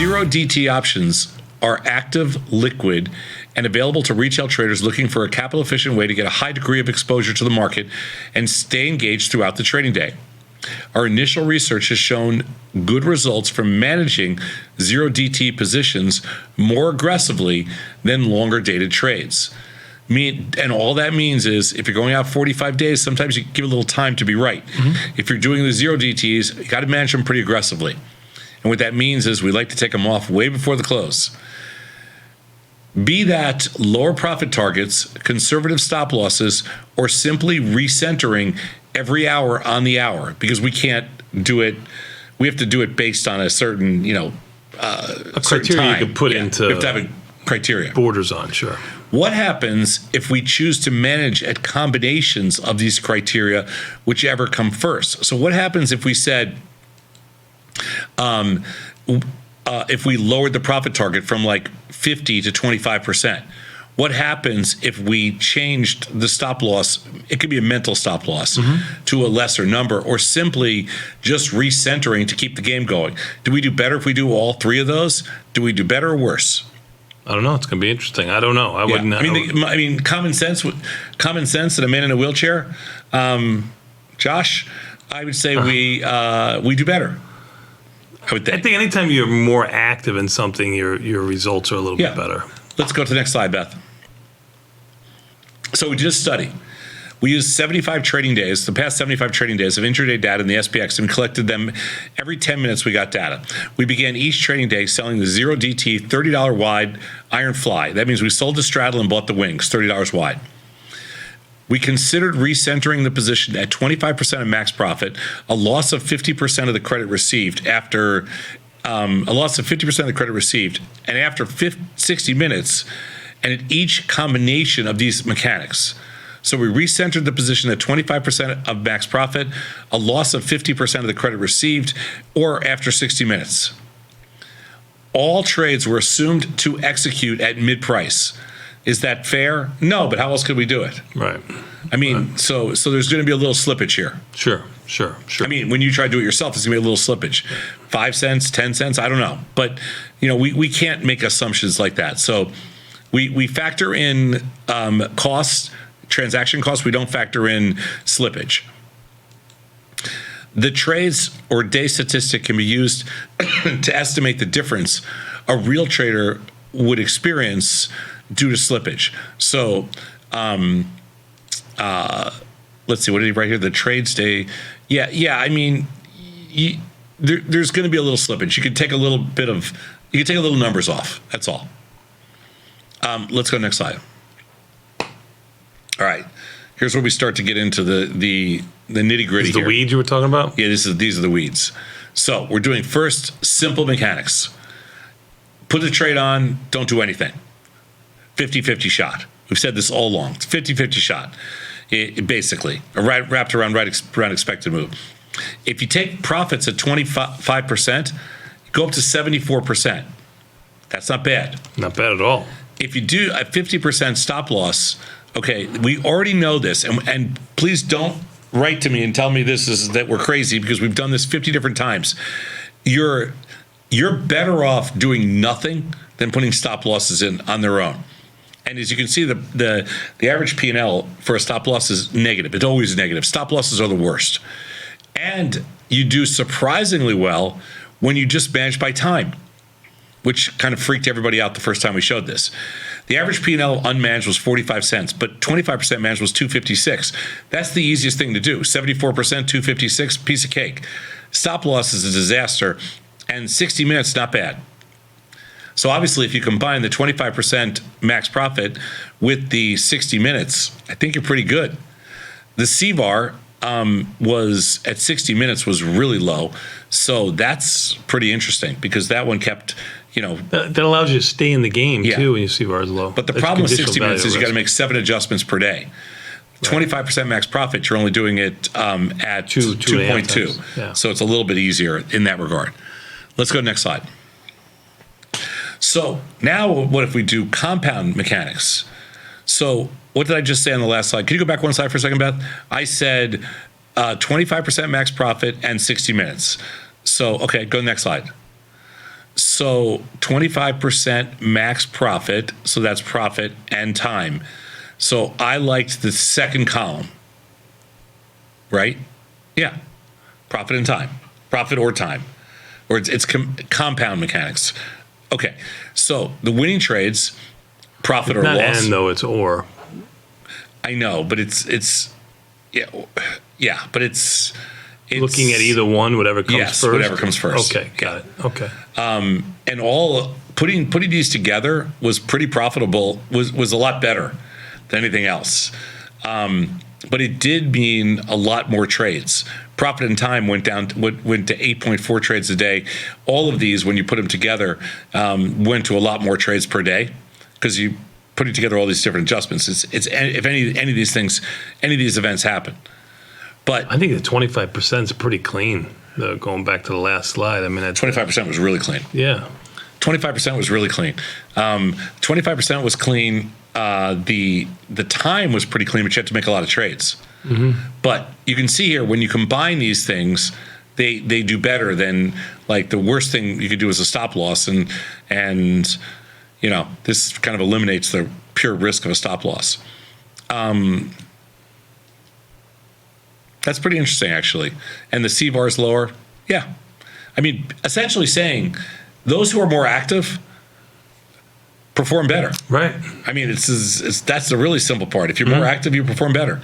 Zero DT options are active, liquid, and available to retail traders looking for a capital-efficient way to get a high degree of exposure to the market and stay engaged throughout the trading day. Our initial research has shown good results from managing zero DT positions more aggressively than longer dated trades. And all that means is if you're going out 45 days, sometimes you give a little time to be right. If you're doing the zero DTs, you got to manage them pretty aggressively. And what that means is we like to take them off way before the close. Be that lower profit targets, conservative stop losses, or simply recentering every hour on the hour, because we can't do it. We have to do it based on a certain, a criteria time. You could put into. We have to have a criteria. Borders on, sure. What happens if we choose to manage at combinations of these criteria, whichever come first? So what happens if we said, if we lowered the profit target from like 50 to 25%? What happens if we changed the stop loss? It could be a mental stop loss to a lesser number, or simply just recentering to keep the game going. Do we do better if we do all three of those? Do we do better or worse? I don't know. It's going to be interesting. I don't know. I wouldn't. I mean, common sense and a man in a wheelchair. Josh, I would say we do better. I think anytime you're more active in something, your results are a little bit better. Let's go to the next slide, Beth. So we did a study. We used 75 trading days, the past 75 trading days of intraday data in the SPX, and collected them every 10 minutes we got data. We began each trading day selling the zero DT $30 wide iron fly. That means we sold the straddle and bought the wings, $30 wide. We considered recentering the position at 25% of max profit, a loss of 50% of the credit received after and after 60 minutes, and at each combination of these mechanics. So we recentered the position at 25% of max profit, a loss of 50% of the credit received, or after 60 minutes. All trades were assumed to execute at mid-price. Is that fair? No, but how else could we do it? Right. I mean, so there's going to be a little slippage here. Sure. I mean, when you try to do it yourself, there's going to be a little slippage. 5 cents, 10 cents, I don't know. But, we can't make assumptions like that. So we factor in costs, transaction costs. We don't factor in slippage. The trades or day statistic can be used to estimate the difference a real trader would experience due to slippage. So let's see, what did he write here? The trades day. Yeah. I mean, there's going to be a little slippage. You can take a little numbers off. That's all. Let's go next slide. All right. Here's where we start to get into the nitty gritty. The weeds you were talking about? Yeah, these are the weeds. So we're doing first simple mechanics. Put the trade on, don't do anything. 50-50 shot. We've said this all along. It's 50-50 shot. It basically wrapped around around expected move. If you take profits at 25%, go up to 74%. That's not bad. Not bad at all. If you do a 50% stop loss, okay, we already know this, and please don't write to me and tell me that we're crazy, because we've done this 50 different times. You're better off doing nothing than putting stop losses in on their own. And as you can see, the average P&L for a stop loss is negative. It's always negative. Stop losses are the worst. And you do surprisingly well when you just manage by time, which kind of freaked everybody out the first time we showed this. The average P&L unmanaged was 45 cents, but 25% managed was 256. That's the easiest thing to do. 74%, 256, piece of cake. Stop loss is a disaster, and 60 minutes, not bad. So obviously, if you combine the 25% max profit with the 60 minutes, I think you're pretty good. The CVAR was at 60 minutes was really low. So that's pretty interesting, because that one kept, That allows you to stay in the game, too, when you see VAR is low. But the problem with 60 minutes is you got to make 7 adjustments per day. 25% max profit, you're only doing it at 2.2. Yeah. So it's a little bit easier in that regard. Let's go to the next slide. So now what if we do compound mechanics? So what did I just say on the last slide? Can you go back one slide for a second, Beth? I said 25% max profit and 60 minutes. So, okay, go to the next slide. So So 25% max profit. So that's profit and time. So I liked the second column, right? Yeah. Profit and time. Profit or time. Or it's compound mechanics. Okay. So the winning trades, profit or Not loss. and though, it's or. I know, but it's yeah, but it's Looking at either one, whatever comes yes, first. whatever comes first. Okay, got it. Okay. And all putting these together was pretty profitable. Was a lot better than anything else. But it did mean a lot more trades. Profit and time went to 8.4 trades a day. All of these, when you put them together, went to a lot more trades per day because you putting together all these different adjustments. It's if any of these things, any of these events happen. But I think the 25% is pretty clean. Going back to the last slide, I mean, 25% was really clean. Yeah. 25% was really clean. 25% was clean. The time was pretty clean, but you had to make a lot of trades. Mm-hmm. But you can see here when you combine these things, they do better than like the worst thing you could do is a stop loss, and you know this kind of eliminates the pure risk of a stop loss. That's pretty interesting, actually. And the CVAR is lower. Yeah. I mean, essentially saying those who are more active perform better. Right. I mean, that's the really simple part. If you're more active, you perform better.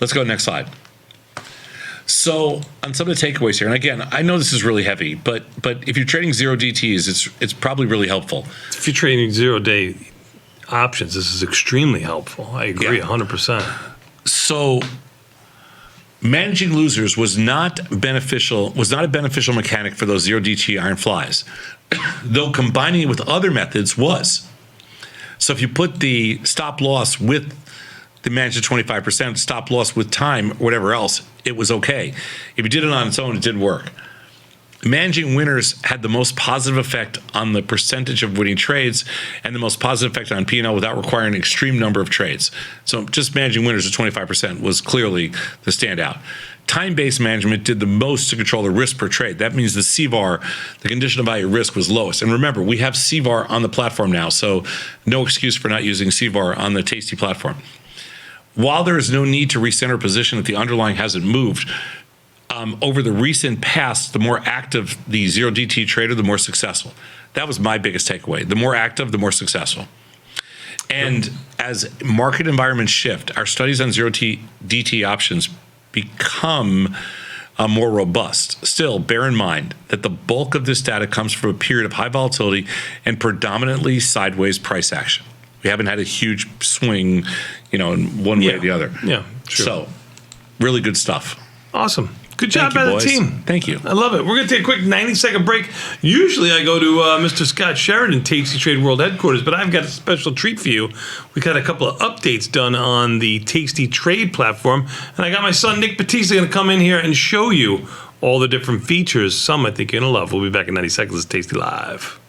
Let's go next slide. So on some of the takeaways here, and again, I know this is really heavy, but if you're trading zero DTs, it's probably really helpful. If you're trading 0-day options, this is extremely helpful. I agree, Yeah. 100%. So managing losers was not a beneficial mechanic for those zero DT iron flies, though combining it with other methods was. So if you put the stop loss with the managed 25%, stop loss with time, or whatever else, it was okay. If you did it on its own, it didn't work. Managing winners had the most positive effect on the percentage of winning trades and the most positive effect on P&L without requiring an extreme number of trades. So just managing winners at 25% was clearly the standout. Time-based management did the most to control the risk per trade. That means the CVAR, the condition of value risk, was lowest. And remember, we have CVAR on the platform now, so no excuse for not using CVAR on the Tasty platform. While there is no need to recenter position if the underlying hasn't moved, over the recent past, the more active the zero DT trader, the more successful. That was my biggest takeaway. The more active, the more successful. And as market environments shift, our studies on zero DT options become more robust. Still, bear in mind that the bulk of this data comes from a period of high volatility and predominantly sideways price action. We haven't had a huge swing, in one way or the other. Yeah, sure. So, really good stuff. Awesome. Good job Thank you, by the boys. team. Thank you. I love it. We're going to take a quick 90-second break. Usually I go to Mr. Scott Sheridan, Tasty Trade World Headquarters, but I've got a special treat for you. We got a couple of updates done on the Tasty Trade platform, and I got my son Nick Batista going to come in here and show you all the different features. Some I think you're going to love. We'll be back in 90 seconds. It's Tasty Live.